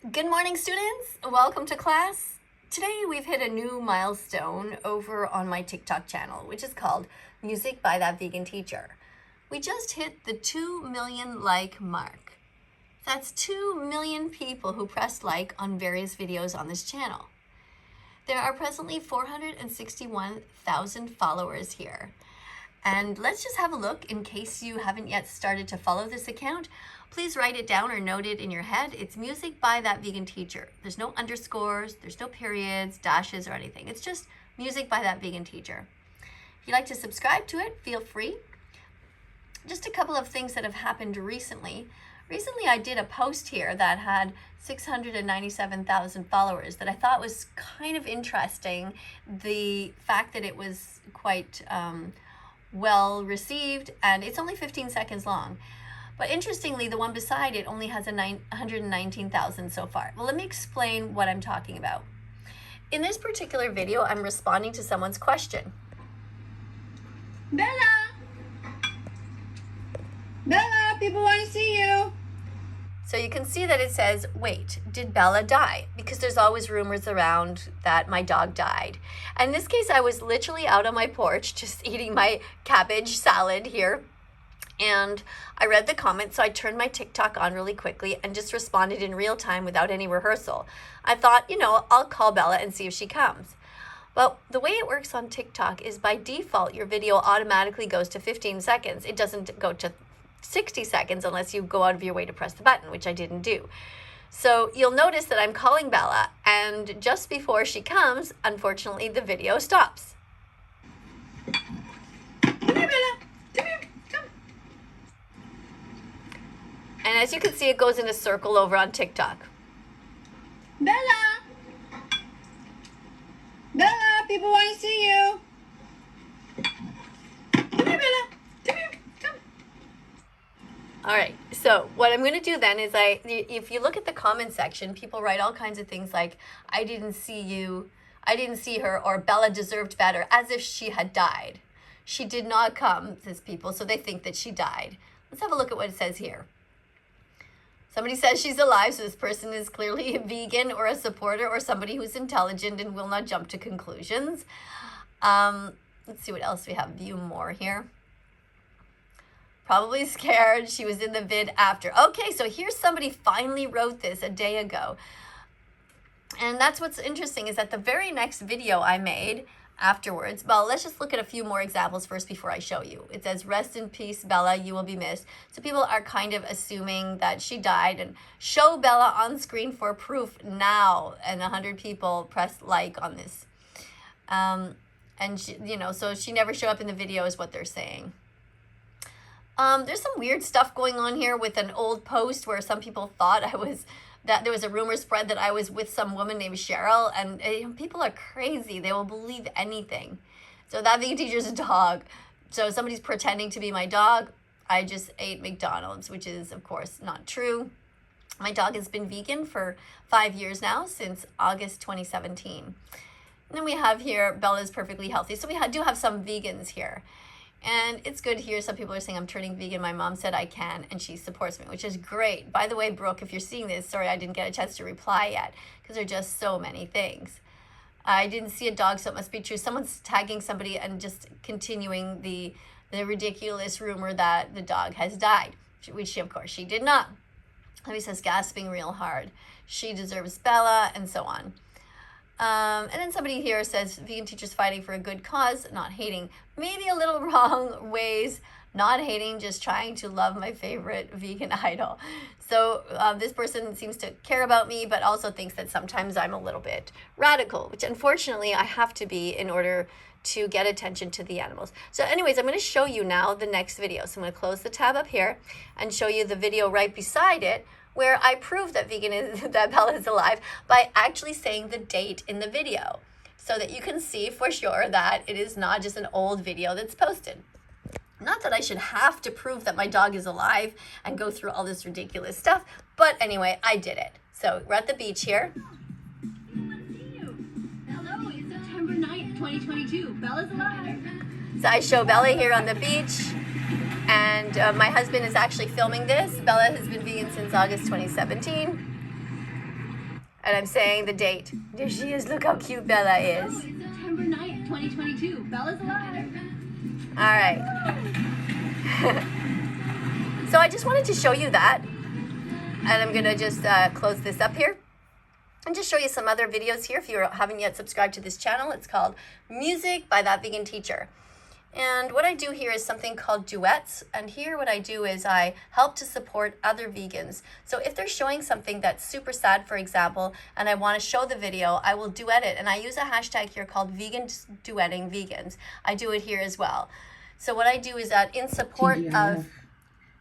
Good morning, students. Welcome to class. Today we've hit a new milestone over on my TikTok channel, which is called Music by That Vegan Teacher. We just hit the 2 million like mark. That's 2 million people who pressed like on various videos on this channel. There are presently 461,000 followers here. And let's just have a look in case you haven't yet started to follow this account. Please write it down or note it in your head. It's Music by That Vegan Teacher. There's no underscores, there's no periods, dashes, or anything. It's just Music by That Vegan Teacher. If you'd like to subscribe to it, feel free. Just a couple of things that have happened recently. Recently, I did a post here that had 697,000 followers that I thought was kind of interesting. The fact that it was quite well received, and it's only 15 seconds long. But interestingly, the one beside it only has 119,000 so far. Well, let me explain what I'm talking about. In this particular video, I'm responding to someone's question. Bella! Bella, people want to see you. So you can see that it says, wait, did Bella die? Because there's always rumors around that my dog died. And in this case, I was literally out on my porch just eating my cabbage salad here. And I read the comment, so I turned my TikTok on really quickly and just responded in real time without any rehearsal. I thought, I'll call Bella and see if she comes. Well, the way it works on TikTok is by default, your video automatically goes to 15 seconds. It doesn't go to 60 seconds unless you go out of your way to press the button, which I didn't do. So you'll notice that I'm calling Bella, and just before she comes, unfortunately, the video stops. Come here, Bella. Come here. Come. And as you can see, it goes in a circle over on TikTok. Bella! Bella, people want to see you. Come here, Bella. Come here. Come. All right, so what I'm going to do then is if you look at the comment section, people write all kinds of things like, I didn't see you, I didn't see her, or Bella deserved better, as if she had died. She did not come, says people, so they think that she died. Let's have a look at what it says here. Somebody says she's alive, so this person is clearly a vegan or a supporter or somebody who's intelligent and will not jump to conclusions. Let's see what else we have. View more here. Probably scared. She was in the vid after. Okay, so here's somebody finally wrote this a day ago. And that's what's interesting is that the very next video I made afterwards, well, let's just look at a few more examples first before I show you. It says, rest in peace, Bella, you will be missed. So people are kind of assuming that she died, and show Bella on screen for proof now. And 100 people pressed like on this. And she, so she never showed up in the video is what they're saying. There's some weird stuff going on here with an old post where some people thought that there was a rumor spread that I was with some woman named Cheryl, and people are crazy. They will believe anything. So that vegan teacher's a dog. So somebody's pretending to be my dog. I just ate McDonald's, which is, of course, not true. My dog has been vegan for 5 years now, since August 2017. And then we have here, Bella's perfectly healthy. So we do have some vegans here. And it's good here. Some people are saying I'm turning vegan. My mom said I can, and she supports me, which is great. By the way, Brooke, if you're seeing this, sorry I didn't get a chance to reply yet because there are just so many things. I didn't see a dog, so it must be true. Someone's tagging somebody and just continuing the ridiculous rumor that the dog has died, which she, of course, she did not. He says gasping real hard. She deserves Bella, and so on. And then somebody here says vegan teachers fighting for a good cause, not hating. Maybe a little wrong ways, not hating, just trying to love my favorite vegan idol. So this person seems to care about me, but also thinks that sometimes I'm a little bit radical, which unfortunately I have to be in order to get attention to the animals. So anyways, I'm going to show you now the next video. So I'm going to close the tab up here and show you the video right beside it, where I prove that that Bella is alive by actually saying the date in the video, so that you can see for sure that it is not just an old video that's posted. Not that I should have to prove that my dog is alive and go through all this ridiculous stuff, but anyway, I did it. So we're at the beach here. Hello, it's September 9th, 2022. Bella's alive. So I show Bella here on the beach. And my husband is actually filming this. Bella has been vegan since August 2017. And I'm saying the date. There she is. Look how cute Bella is. Oh, it's September 9th, 2022. Bella's alive. All right. So I just wanted to show you that. And I'm going to just close this up here. And just show you some other videos here. If you haven't yet subscribed to this channel, it's called Music by That Vegan Teacher. And what I do here is something called duets. And here what I do is I help to support other vegans. So if they're showing something that's super sad, for example, and I want to show the video, I will duet it. And I use a hashtag here called vegan duetting vegans. I do it here as well. So what I do is that in support of...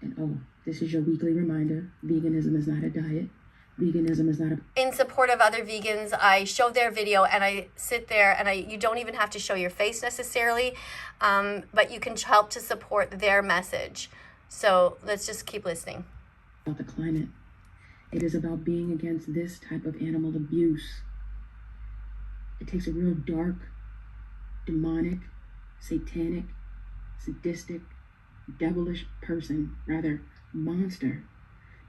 And oh, this is your weekly reminder. Veganism is not a diet. Veganism is not a... In support of other vegans, I show their video and I sit there and you don't even have to show your face necessarily, but you can help to support their message. So let's just keep listening. About the climate. It is about being against this type of animal abuse. It takes a real dark, demonic, satanic, sadistic, devilish person, rather monster,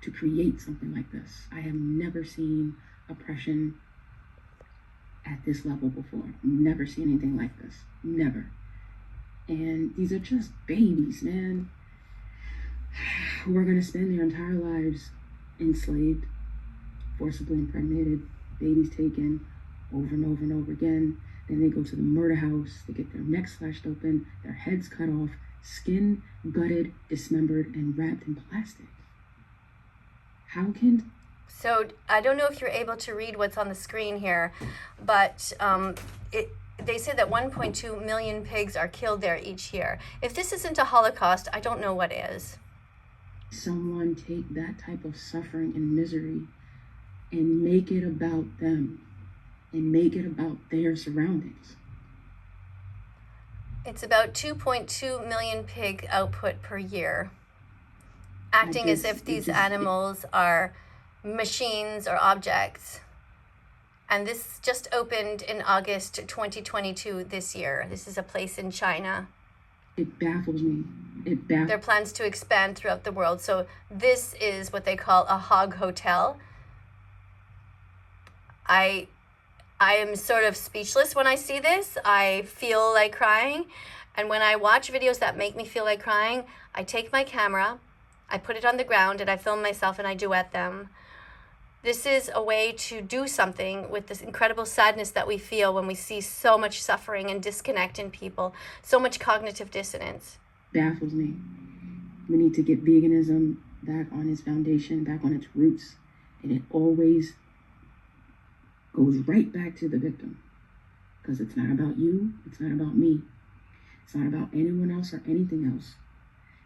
to create something like this. I have never seen oppression at this level before. Never seen anything like this. Never. And these are just babies, man, who are going to spend their entire lives enslaved, forcibly impregnated, babies taken over and over and over again. Then they go to the murder house, they get their necks slashed open, their heads cut off, skin gutted, dismembered, and wrapped in plastic. How can... So I don't know if you're able to read what's on the screen here, but they say that 1.2 million pigs are killed there each year. If this isn't a holocaust, I don't know what is. Someone take that type of suffering and misery and make it about them and make it about their surroundings. It's about 2.2 million pig output per year, acting as if these animals are machines or objects. And this just opened in August 2022 this year. This is a place in China. It baffles me. There are plans to expand throughout the world. So this is what they call a hog hotel. I am sort of speechless when I see this. I feel like crying. And when I watch videos that make me feel like crying, I take my camera, I put it on the ground, and I film myself and I duet them. This is a way to do something with this incredible sadness that we feel when we see so much suffering and disconnect in people, so much cognitive dissonance. Baffles me. We need to get veganism back on its foundation, back on its roots, and it always goes right back to the victim, because it's not about you, it's not about me, it's not about anyone else or anything else.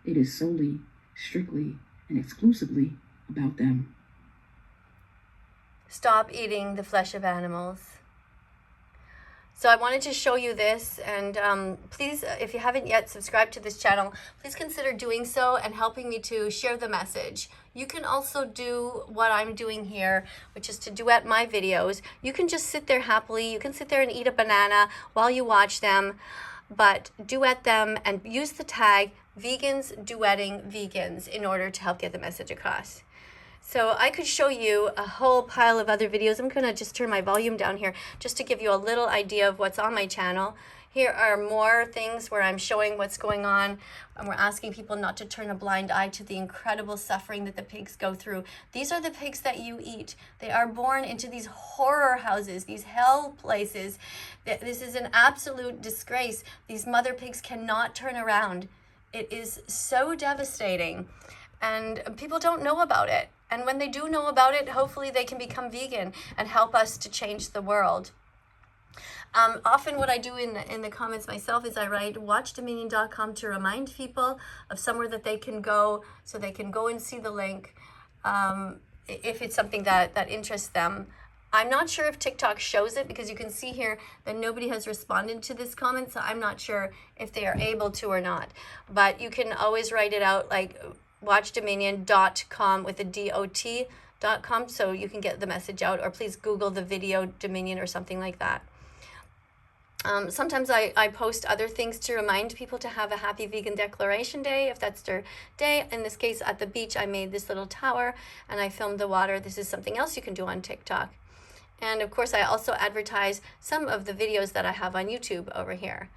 It is solely, strictly, and exclusively about them. Stop eating the flesh of animals. So I wanted to show you this, and please, if you haven't yet subscribed to this channel, please consider doing so and helping me to share the message. You can also do what I'm doing here, which is to duet my videos. You can just sit there happily. You can sit there and eat a banana while you watch them, but duet them and use the tag vegans duetting vegans in order to help get the message across. So I could show you a whole pile of other videos. I'm going to just turn my volume down here just to give you a little idea of what's on my channel. Here are more things where I'm showing what's going on, and we're asking people not to turn a blind eye to the incredible suffering that the pigs go through. These are the pigs that you eat. They are born into these horror houses, these hell places. This is an absolute disgrace. These mother pigs cannot turn around. It is so devastating, and people don't know about it. And when they do know about it, hopefully they can become vegan and help us to change the world. Often what I do in the comments myself is I write watchdominion.com to remind people of somewhere that they can go, so they can go and see the link if it's something that interests them. I'm not sure if TikTok shows it, because you can see here that nobody has responded to this comment, so I'm not sure if they are able to or not. But you can always write it out like watchdominion.com with a DOT.com, so you can get the message out, or please Google the video Dominion or something like that. Sometimes I post other things to remind people to have a happy vegan declaration day, if that's their day. In this case, at the beach, I made this little tower and I filmed the water. This is something else you can do on TikTok. And of course, I also advertise some of the videos that I have on YouTube over here.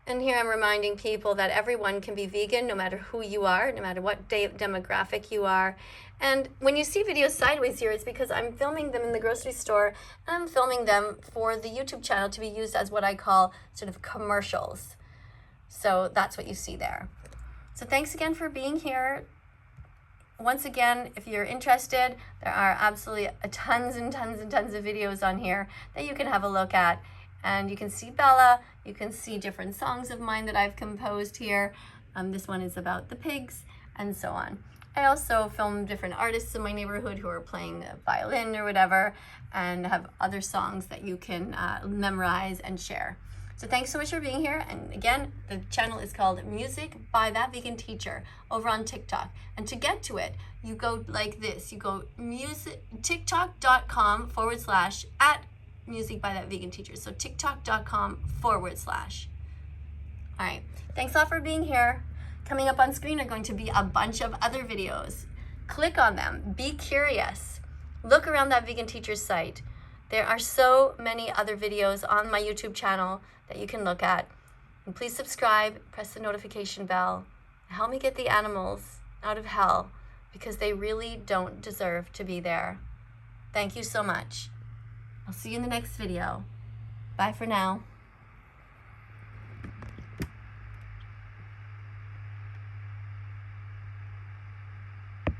And here I'm reminding people that everyone can be vegan, no matter who you are, no matter what demographic you are. And when you see videos sideways here, it's because I'm filming them in the grocery store, and I'm filming them for the YouTube channel to be used as what I call sort of commercials. So that's what you see there. So thanks again for being here. Once again, if you're interested, there are absolutely tons and tons and tons of videos on here that you can have a look at. And you can see Bella, you can see different songs of mine that I've composed here. This one is about the pigs, and so on. I also film different artists in my neighborhood who are playing the violin or whatever, and have other songs that you can memorize and share. So thanks so much for being here. And again, the channel is called Music by That Vegan Teacher over on TikTok. And to get to it, you go like this. You go tiktok.com/ @Music by That Vegan Teacher. So tiktok.com/. All right. Thanks a lot for being here. Coming up on screen are going to be a bunch of other videos. Click on them. Be curious. Look around That Vegan Teacher's site. There are so many other videos on my YouTube channel that you can look at. And please subscribe, press the notification bell. Help me get the animals out of hell, because they really don't deserve to be there. Thank you so much. I'll see you in the next video. Bye for now.